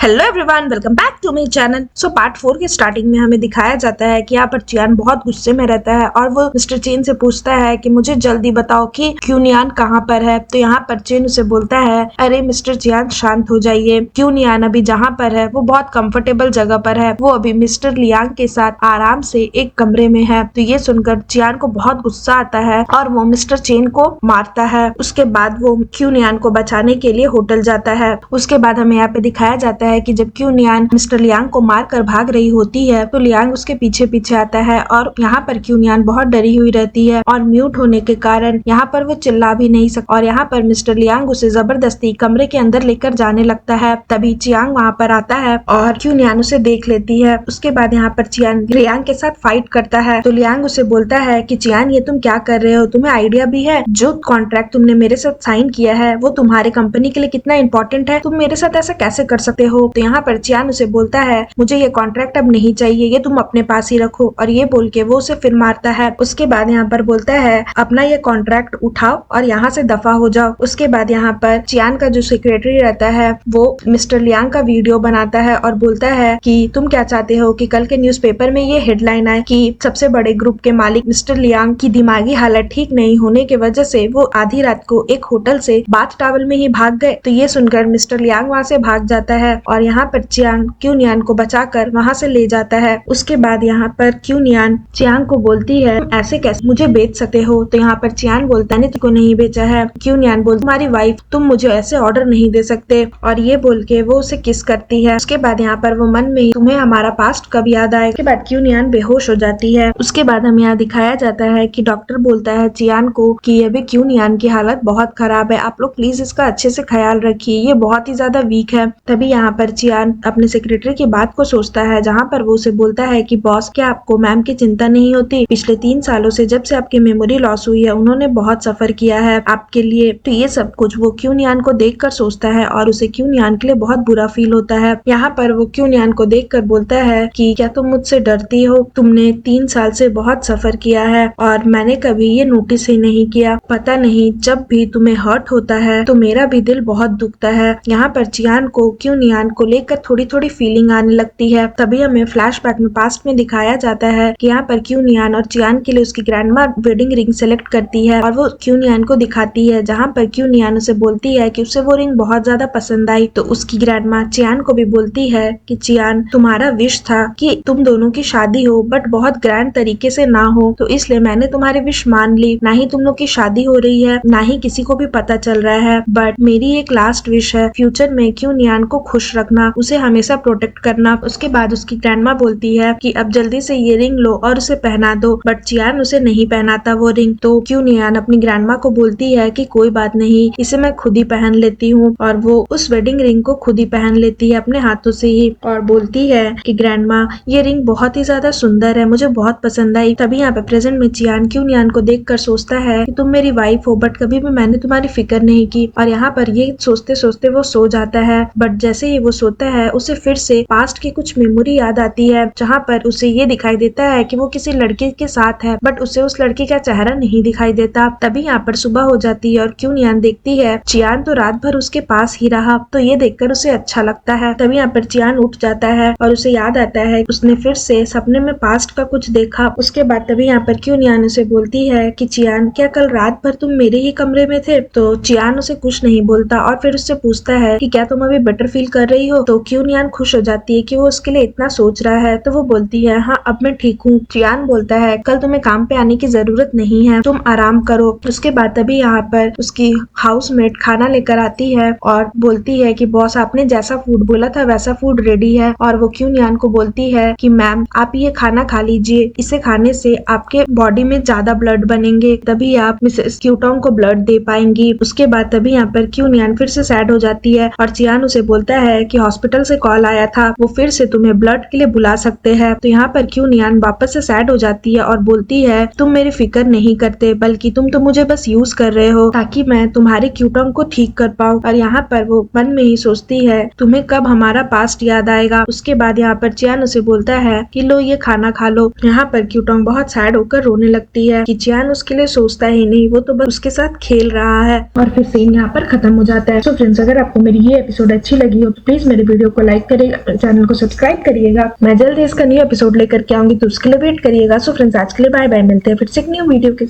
Hello everyone, welcome back to my channel. So part 4 के starting में हमें दिखाया जाता है कि यहाँ पर चियान बहुत गुस्से में रहता है और वो मिस्टर चेन से पूछता है कि मुझे जल्दी बताओ कि क्यूनियान कहाँ पर है। तो यहाँ पर चेन उसे बोलता है, अरे मिस्टर चियान शांत हो जाइए, क्यूनियान अभी जहाँ पर है वो बहुत कंफर्टेबल जगह पर है, वो अभी मिस्टर लियांग के साथ आराम से एक कमरे में है। तो ये सुनकर चियान को बहुत गुस्सा आता है और वो मिस्टर चेन को मारता है। उसके बाद वो क्यूनियान को बचाने के लिए होटल जाता है। उसके बाद हमें यहाँ पे दिखाया जाता है कि जब क्यूनियान मिस्टर लियांग को मारकर भाग रही होती है तो लियांग उसके पीछे पीछे आता है और यहाँ पर क्यूनियान बहुत डरी हुई रहती है और म्यूट होने के कारण यहाँ पर वो चिल्ला भी नहीं सकता और यहाँ पर मिस्टर लियांग उसे जबरदस्ती कमरे के अंदर लेकर जाने लगता है। तभी चियांग वहाँ पर आता है और क्यूनियान उसे देख लेती है। उसके बाद यहाँ पर चियान लियांग के साथ फाइट करता है तो लियांग उसे बोलता है कि चियान ये तुम क्या कर रहे हो, तुम्हें आइडिया भी है जो कॉन्ट्रैक्ट तुमने मेरे साथ साइन किया है वो तुम्हारे कंपनी के लिए कितना इम्पोर्टेंट है, तुम मेरे साथ ऐसा कैसे कर सकते हो। तो यहाँ पर चियान उसे बोलता है मुझे ये कॉन्ट्रैक्ट अब नहीं चाहिए, ये तुम अपने पास ही रखो, और ये बोल के वो उसे फिर मारता है। उसके बाद यहाँ पर बोलता है अपना ये कॉन्ट्रैक्ट उठाओ और यहाँ से दफा हो जाओ। उसके बाद यहाँ पर चियान का जो सेक्रेटरी रहता है वो मिस्टर लियांग का वीडियो बनाता है और बोलता है कि तुम क्या चाहते हो कि कल के न्यूज़पेपर में ये हेडलाइन आए कि सबसे बड़े ग्रुप के मालिक मिस्टर लियांग की दिमागी हालत ठीक नहीं होने की वजह से वो आधी रात को एक होटल से बाथ टॉवल में ही भाग गए। तो ये सुनकर मिस्टर लियांग वहाँ से भाग जाता है और यहाँ पर चियान क्यूनियान को बचाकर वहाँ से ले जाता है। उसके बाद यहाँ पर क्यूनियान चियान को बोलती है ऐसे कैसे मुझे बेच सकते हो। तो यहाँ पर चियान बोलता है तुमको नहीं बेचा है। क्यूनियान बोलती तुम्हारी वाइफ, तुम मुझे ऐसे ऑर्डर नहीं दे सकते, और ये बोल के वो उसे किस करती है। उसके बाद यहाँ पर वो मन में ही तुम्हें हमारा पास्ट कब याद आए। उसके बाद क्यूनियान बेहोश हो जाती है। उसके बाद हमें यहाँ दिखाया जाता है कि डॉक्टर बोलता है चियान को कि अभी क्यूनियान की हालत बहुत खराब है, आप लोग प्लीज इसका अच्छे से ख्याल रखिए, ये बहुत ही ज्यादा वीक है। तभी यहाँ पर चियान अपने सेक्रेटरी की बात को सोचता है जहाँ पर वो उसे बोलता है कि बॉस, क्या आपको मैम की चिंता नहीं होती, पिछले 3 सालों से जब से आपकी मेमोरी लॉस हुई है उन्होंने बहुत सफर किया है आपके लिए। तो ये सब कुछ वो क्यूनियान को देखकर सोचता है और उसे क्यूनियान के लिए बहुत बुरा फील होता है। यहाँ पर वो क्यूनियान को देखकर बोलता है कि क्या तुम मुझसे डरती हो, तुमने 3 साल से बहुत सफर किया है और मैंने कभी ये नोटिस ही नहीं किया, पता नहीं जब भी तुम्हें हर्ट होता है तो मेरा भी दिल बहुत दुखता है। यहाँ पर चियान को क्यूनियान को लेकर थोड़ी थोड़ी फीलिंग आने लगती है। तभी हमें फ्लैशबैक में पास्ट में दिखाया जाता है कि यहाँ पर क्यूनियान और चियान के लिए उसकी ग्रैंडमा वेडिंग रिंग सेलेक्ट करती है और वो क्यूनियान को दिखाती है, जहाँ पर क्यूनियान उसे बोलती है कि उसे वो रिंग बहुत ज्यादा पसंद आई। तो उसकी ग्रैंडमा चियान को भी बोलती है कि चियान, तुम्हारा विश था कि तुम दोनों की शादी हो बट बहुत ग्रैंड तरीके से ना हो, तो इसलिए मैंने तुम्हारी विश मान ली। ना ही तुम लोग की शादी हो रही है, ना ही किसी को भी पता चल रहा है, बट मेरी एक लास्ट विश है, फ्यूचर में क्यूनियान को खुश रखना, उसे हमेशा प्रोटेक्ट करना। उसके बाद उसकी ग्रैंडमा बोलती है कि अब जल्दी से ये रिंग लो और उसे पहना दो, बट चियान उसे नहीं पहनाता वो रिंग। तो क्यूनियान अपनी ग्रैंडमा को बोलती है कि कोई बात नहीं, इसे मैं खुद ही पहन लेती हूँ, और वो उस वेडिंग रिंग को खुद ही पहन लेती है अपने हाथों से ही और बोलती है कि ग्रैंडमा, ये रिंग बहुत ही ज्यादा सुंदर है, मुझे बहुत पसंद आई। तभी यहाँ पे प्रेजेंट में चियान क्यूनियान को देखकर सोचता है कि तुम मेरी वाइफ हो बट कभी भी मैंने तुम्हारी फिक्र नहीं की, और यहाँ पर ये सोचते सोचते वो सो जाता है। बट जैसे ही वो सोता है उसे फिर से पास्ट की कुछ मेमोरी याद आती है, जहाँ पर उसे ये दिखाई देता है कि वो किसी लड़के के साथ है बट उसे उस लड़के का चेहरा नहीं दिखाई देता। तभी यहाँ पर सुबह हो जाती है और क्यूनियान देखती है चियान तो रात भर उसके पास ही रहा, तो ये देखकर उसे अच्छा लगता है। तभी यहाँ पर चियान उठ जाता है और उसे याद आता है उसने फिर से सपने में पास्ट का कुछ देखा। उसके बाद तभी यहाँ पर क्यूनियान उसे बोलती है कि चियान, क्या कल रात भर तुम मेरे ही कमरे में थे। तो चियान उसे कुछ नहीं बोलता और फिर उससे पूछता है कि क्या तुम अभी बेटर फील कर रही हो। तो क्यूनियान खुश हो जाती है कि वो उसके लिए इतना सोच रहा है, तो वो बोलती है हाँ अब मैं ठीक हूँ। चियान बोलता है कल तुम्हें काम पे आने की जरूरत नहीं है, तुम आराम करो। उसके बाद तभी यहाँ पर उसकी हाउसमेट खाना लेकर आती है और बोलती है कि बॉस, आपने जैसा फूड बोला था वैसा फूड रेडी है, और वो क्यूनियान को बोलती है कि मैम आप ये खाना खा लीजिए, इसे खाने से आपके बॉडी में ज्यादा ब्लड बनेंगे, तभी आप मिसेस क्यूटोंग को ब्लड दे पाएंगी। उसके बाद तभी यहाँ पर क्यूनियान फिर से सैड हो जाती है और चियान उसे बोलता है कि हॉस्पिटल से कॉल आया था, वो फिर से तुम्हें ब्लड के लिए बुला सकते हैं। तो यहाँ पर क्यूनियान वापस से सैड हो जाती है और बोलती है तुम मेरी फिक्र नहीं करते, बल्कि तुम तो मुझे बस यूज कर रहे हो ताकि मैं तुम्हारे क्यूटोंग को ठीक कर पाऊँ। और यहाँ पर वो मन में ही सोचती है तुम्हें कब हमारा पास्ट याद आएगा। उसके बाद यहाँ पर चियान उसे बोलता है कि लो ये खाना खा लो। यहाँ पर क्यूटोंग बहुत सैड होकर रोने लगती है कि चियान उसके लिए सोचता ही नहीं, वो तो बस उसके साथ खेल रहा है। और फिर सीन यहाँ पर खत्म हो जाता है। सो फ्रेंड्स, अगर आपको मेरी ये एपिसोड अच्छी लगी हो तो प्लीज मेरे वीडियो को लाइक करिएगा, चैनल को सब्सक्राइब करिएगा। मैं जल्द ही इसका न्यू एपिसोड लेकर के आऊंगी, तो उसके लिए वेट करिएगा। सो फ्रेंड्स, आज के लिए बाय बाय, मिलते हैं फिर से एक न्यू वीडियो के साथ।